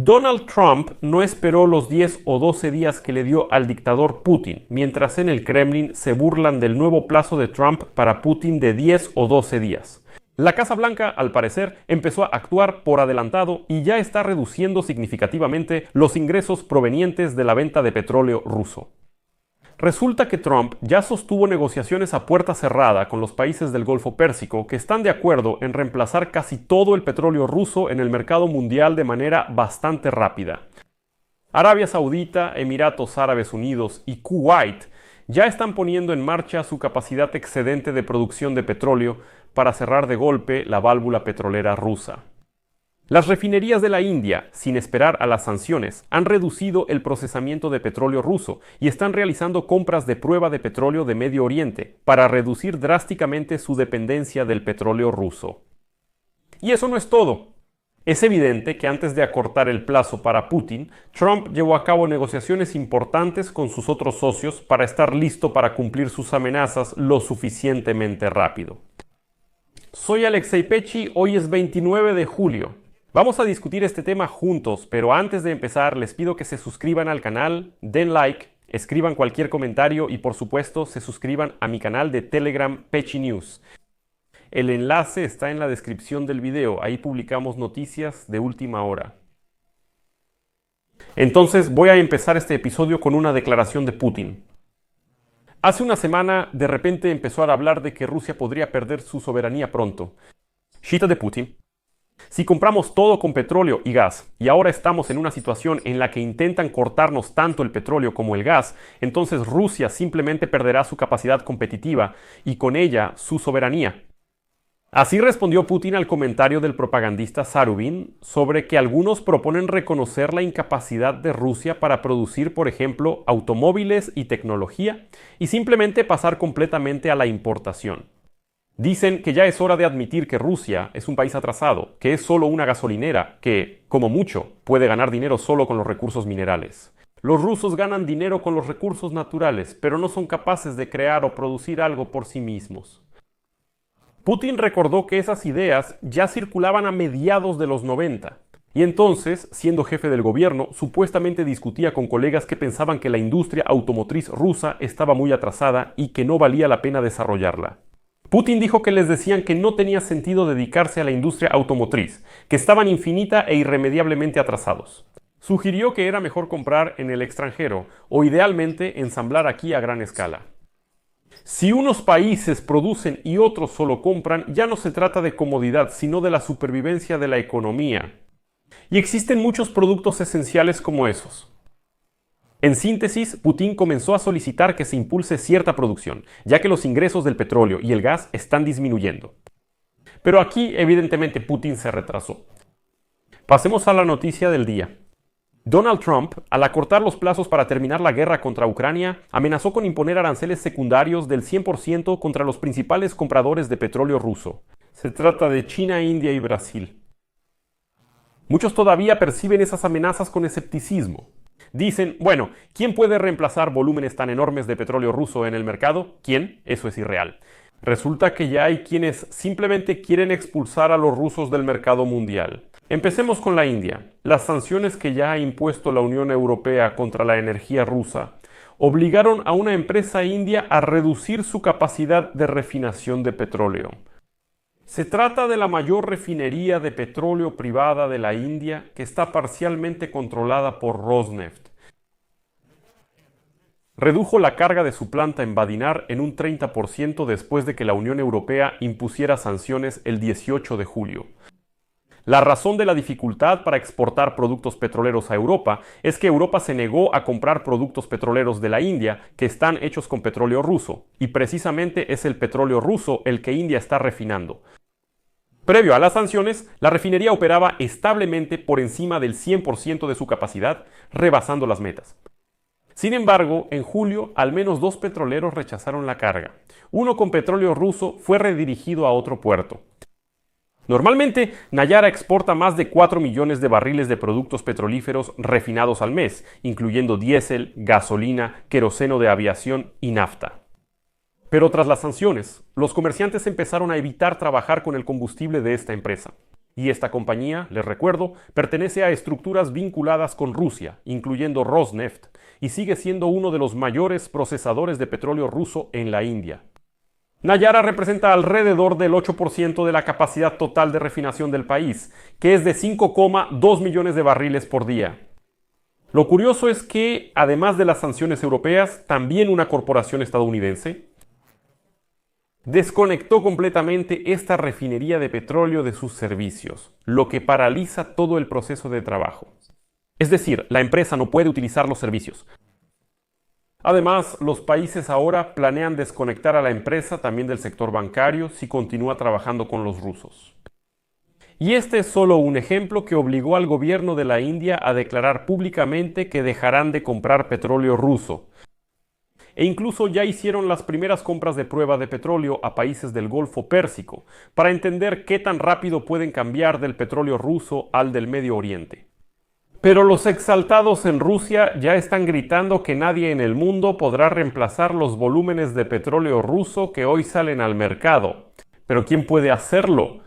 Donald Trump no esperó los 10 o 12 días que le dio al dictador Putin, mientras en el Kremlin se burlan del nuevo plazo de Trump para Putin de 10 o 12 días. La Casa Blanca, al parecer, empezó a actuar por adelantado y ya está reduciendo significativamente los ingresos provenientes de la venta de petróleo ruso. Resulta que Trump ya sostuvo negociaciones a puerta cerrada con los países del Golfo Pérsico que están de acuerdo en reemplazar casi todo el petróleo ruso en el mercado mundial de manera bastante rápida. Arabia Saudita, Emiratos Árabes Unidos y Kuwait ya están poniendo en marcha su capacidad excedente de producción de petróleo para cerrar de golpe la válvula petrolera rusa. Las refinerías de la India, sin esperar a las sanciones, han reducido el procesamiento de petróleo ruso y están realizando compras de prueba de petróleo de Medio Oriente para reducir drásticamente su dependencia del petróleo ruso. Y eso no es todo. Es evidente que antes de acortar el plazo para Putin, Trump llevó a cabo negociaciones importantes con sus otros socios para estar listo para cumplir sus amenazas lo suficientemente rápido. Soy Alexei Pechi, hoy es 29 de julio. Vamos a discutir este tema juntos, pero antes de empezar les pido que se suscriban al canal, den like, escriban cualquier comentario y por supuesto se suscriban a mi canal de Telegram Pechi News. El enlace está en la descripción del video, ahí publicamos noticias de última hora. Entonces voy a empezar este episodio con una declaración de Putin. Hace una semana de repente empezó a hablar de que Rusia podría perder su soberanía pronto. Cita de Putin. Si compramos todo con petróleo y gas, y ahora estamos en una situación en la que intentan cortarnos tanto el petróleo como el gas, entonces Rusia simplemente perderá su capacidad competitiva y con ella su soberanía. Así respondió Putin al comentario del propagandista Zarubin sobre que algunos proponen reconocer la incapacidad de Rusia para producir, por ejemplo, automóviles y tecnología, y simplemente pasar completamente a la importación. Dicen que ya es hora de admitir que Rusia es un país atrasado, que es solo una gasolinera, que, como mucho, puede ganar dinero solo con los recursos minerales. Los rusos ganan dinero con los recursos naturales, pero no son capaces de crear o producir algo por sí mismos. Putin recordó que esas ideas ya circulaban a mediados de los 90, y entonces, siendo jefe del gobierno, supuestamente discutía con colegas que pensaban que la industria automotriz rusa estaba muy atrasada y que no valía la pena desarrollarla. Putin dijo que les decían que no tenía sentido dedicarse a la industria automotriz, que estaban infinita e irremediablemente atrasados. Sugirió que era mejor comprar en el extranjero o idealmente ensamblar aquí a gran escala. Si unos países producen y otros solo compran, ya no se trata de comodidad, sino de la supervivencia de la economía. Y existen muchos productos esenciales como esos. En síntesis, Putin comenzó a solicitar que se impulse cierta producción, ya que los ingresos del petróleo y el gas están disminuyendo. Pero aquí, evidentemente, Putin se retrasó. Pasemos a la noticia del día. Donald Trump, al acortar los plazos para terminar la guerra contra Ucrania, amenazó con imponer aranceles secundarios del 100% contra los principales compradores de petróleo ruso. Se trata de China, India y Brasil. Muchos todavía perciben esas amenazas con escepticismo. Dicen, bueno, ¿quién puede reemplazar volúmenes tan enormes de petróleo ruso en el mercado? ¿Quién? Eso es irreal. Resulta que ya hay quienes simplemente quieren expulsar a los rusos del mercado mundial. Empecemos con la India. Las sanciones que ya ha impuesto la Unión Europea contra la energía rusa obligaron a una empresa india a reducir su capacidad de refinación de petróleo. Se trata de la mayor refinería de petróleo privada de la India que está parcialmente controlada por Rosneft. Redujo la carga de su planta en Vadinar en un 30% después de que la Unión Europea impusiera sanciones el 18 de julio. La razón de la dificultad para exportar productos petroleros a Europa es que Europa se negó a comprar productos petroleros de la India que están hechos con petróleo ruso, y precisamente es el petróleo ruso el que India está refinando. Previo a las sanciones, la refinería operaba establemente por encima del 100% de su capacidad, rebasando las metas. Sin embargo, en julio, al menos 2 petroleros rechazaron la carga. Uno con petróleo ruso fue redirigido a otro puerto. Normalmente, Nayara exporta más de 4 millones de barriles de productos petrolíferos refinados al mes, incluyendo diésel, gasolina, queroseno de aviación y nafta. Pero tras las sanciones, los comerciantes empezaron a evitar trabajar con el combustible de esta empresa. Y esta compañía, les recuerdo, pertenece a estructuras vinculadas con Rusia, incluyendo Rosneft, y sigue siendo uno de los mayores procesadores de petróleo ruso en la India. Nayara representa alrededor del 8% de la capacidad total de refinación del país, que es de 5,2 millones de barriles por día. Lo curioso es que, además de las sanciones europeas, también una corporación estadounidense desconectó completamente esta refinería de petróleo de sus servicios, lo que paraliza todo el proceso de trabajo. Es decir, la empresa no puede utilizar los servicios. Además, los países ahora planean desconectar a la empresa también del sector bancario si continúa trabajando con los rusos. Y este es solo un ejemplo que obligó al gobierno de la India a declarar públicamente que dejarán de comprar petróleo ruso. E incluso ya hicieron las primeras compras de prueba de petróleo a países del Golfo Pérsico para entender qué tan rápido pueden cambiar del petróleo ruso al del Medio Oriente. Pero los exaltados en Rusia ya están gritando que nadie en el mundo podrá reemplazar los volúmenes de petróleo ruso que hoy salen al mercado. ¿Pero quién puede hacerlo?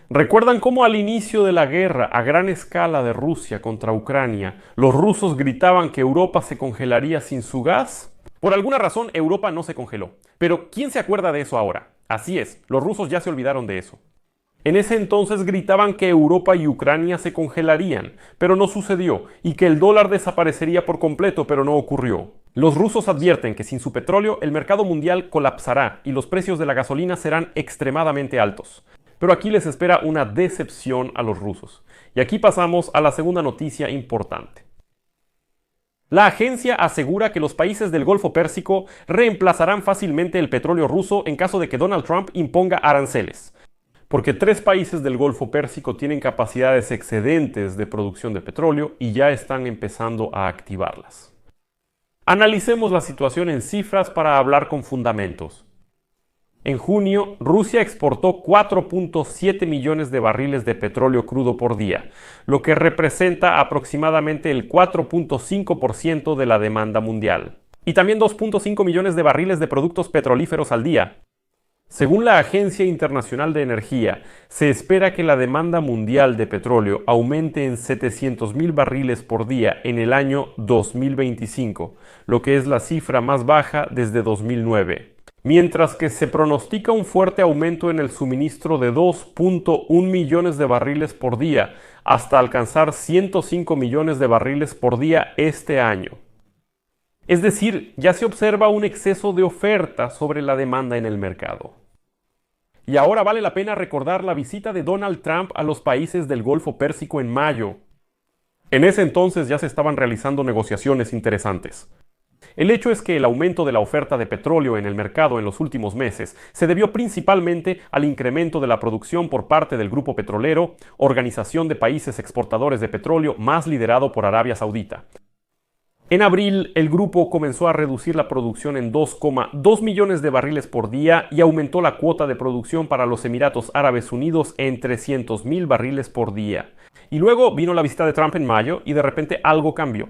¿Recuerdan cómo al inicio de la guerra a gran escala de Rusia contra Ucrania, los rusos gritaban que Europa se congelaría sin su gas? Por alguna razón, Europa no se congeló. Pero ¿quién se acuerda de eso ahora? Así es, los rusos ya se olvidaron de eso. En ese entonces gritaban que Europa y Ucrania se congelarían, pero no sucedió, y que el dólar desaparecería por completo, pero no ocurrió. Los rusos advierten que sin su petróleo el mercado mundial colapsará y los precios de la gasolina serán extremadamente altos. Pero aquí les espera una decepción a los rusos. Y aquí pasamos a la segunda noticia importante. La agencia asegura que los países del Golfo Pérsico reemplazarán fácilmente el petróleo ruso en caso de que Donald Trump imponga aranceles. Porque 3 países del Golfo Pérsico tienen capacidades excedentes de producción de petróleo y ya están empezando a activarlas. Analicemos la situación en cifras para hablar con fundamentos. En junio, Rusia exportó 4.7 millones de barriles de petróleo crudo por día, lo que representa aproximadamente el 4.5% de la demanda mundial. Y también 2.5 millones de barriles de productos petrolíferos al día. Según la Agencia Internacional de Energía, se espera que la demanda mundial de petróleo aumente en 700.000 barriles por día en el año 2025, lo que es la cifra más baja desde 2009. Mientras que se pronostica un fuerte aumento en el suministro de 2.1 millones de barriles por día, hasta alcanzar 105 millones de barriles por día este año. Es decir, ya se observa un exceso de oferta sobre la demanda en el mercado. Y ahora vale la pena recordar la visita de Donald Trump a los países del Golfo Pérsico en mayo. En ese entonces ya se estaban realizando negociaciones interesantes. El hecho es que el aumento de la oferta de petróleo en el mercado en los últimos meses se debió principalmente al incremento de la producción por parte del grupo petrolero, Organización de Países Exportadores de Petróleo más liderado por Arabia Saudita. En abril, el grupo comenzó a reducir la producción en 2,2 millones de barriles por día y aumentó la cuota de producción para los Emiratos Árabes Unidos en 300.000 barriles por día. Y luego vino la visita de Trump en mayo y de repente algo cambió.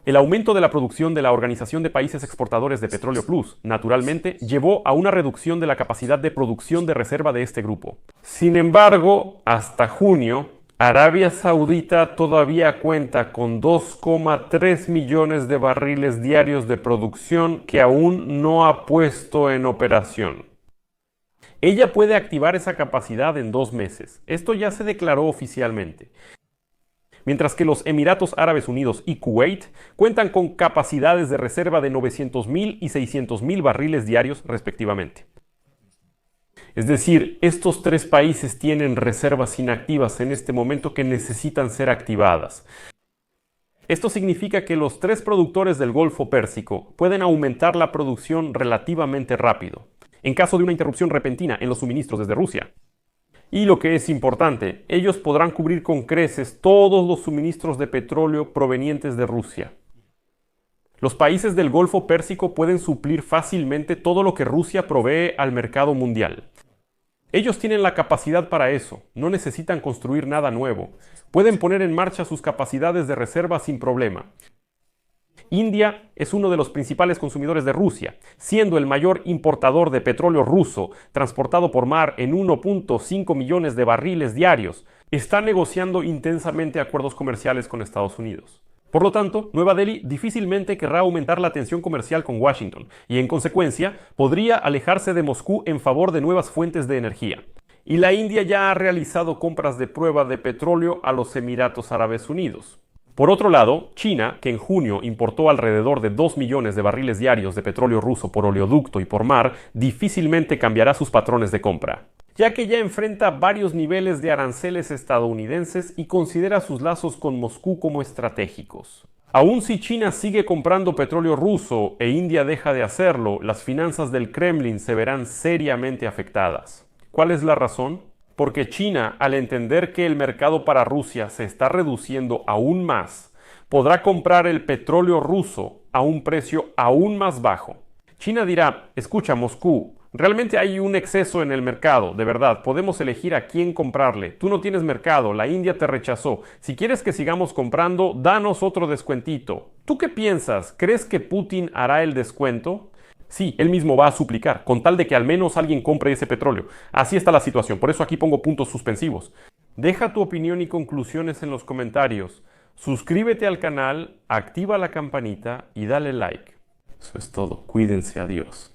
El aumento de la producción de la Organización de Países Exportadores de Petróleo Plus, naturalmente, llevó a una reducción de la capacidad de producción de reserva de este grupo. Sin embargo, hasta junio, Arabia Saudita todavía cuenta con 2,3 millones de barriles diarios de producción que aún no ha puesto en operación. Ella puede activar esa capacidad en 2 meses. Esto ya se declaró oficialmente. Mientras que los Emiratos Árabes Unidos y Kuwait cuentan con capacidades de reserva de 900.000 y 600.000 barriles diarios respectivamente. Es decir, estos 3 países tienen reservas inactivas en este momento que necesitan ser activadas. Esto significa que los 3 productores del Golfo Pérsico pueden aumentar la producción relativamente rápido, en caso de una interrupción repentina en los suministros desde Rusia. Y lo que es importante, ellos podrán cubrir con creces todos los suministros de petróleo provenientes de Rusia. Los países del Golfo Pérsico pueden suplir fácilmente todo lo que Rusia provee al mercado mundial. Ellos tienen la capacidad para eso, no necesitan construir nada nuevo. Pueden poner en marcha sus capacidades de reserva sin problema. India es uno de los principales consumidores de Rusia, siendo el mayor importador de petróleo ruso, transportado por mar en 1.5 millones de barriles diarios. Está negociando intensamente acuerdos comerciales con Estados Unidos. Por lo tanto, Nueva Delhi difícilmente querrá aumentar la tensión comercial con Washington y, en consecuencia, podría alejarse de Moscú en favor de nuevas fuentes de energía. Y la India ya ha realizado compras de prueba de petróleo a los Emiratos Árabes Unidos. Por otro lado, China, que en junio importó alrededor de 2 millones de barriles diarios de petróleo ruso por oleoducto y por mar, difícilmente cambiará sus patrones de compra, ya que ya enfrenta varios niveles de aranceles estadounidenses y considera sus lazos con Moscú como estratégicos. Aun si China sigue comprando petróleo ruso e India deja de hacerlo, las finanzas del Kremlin se verán seriamente afectadas. ¿Cuál es la razón? Porque China, al entender que el mercado para Rusia se está reduciendo aún más, podrá comprar el petróleo ruso a un precio aún más bajo. China dirá: escucha, Moscú, realmente hay un exceso en el mercado, de verdad, podemos elegir a quién comprarle. Tú no tienes mercado, la India te rechazó. Si quieres que sigamos comprando, danos otro descuentito. ¿Tú qué piensas? ¿Crees que Putin hará el descuento? Sí, él mismo va a suplicar, con tal de que al menos alguien compre ese petróleo. Así está la situación, por eso aquí pongo puntos suspensivos. Deja tu opinión y conclusiones en los comentarios. Suscríbete al canal, activa la campanita y dale like. Eso es todo. Cuídense, adiós.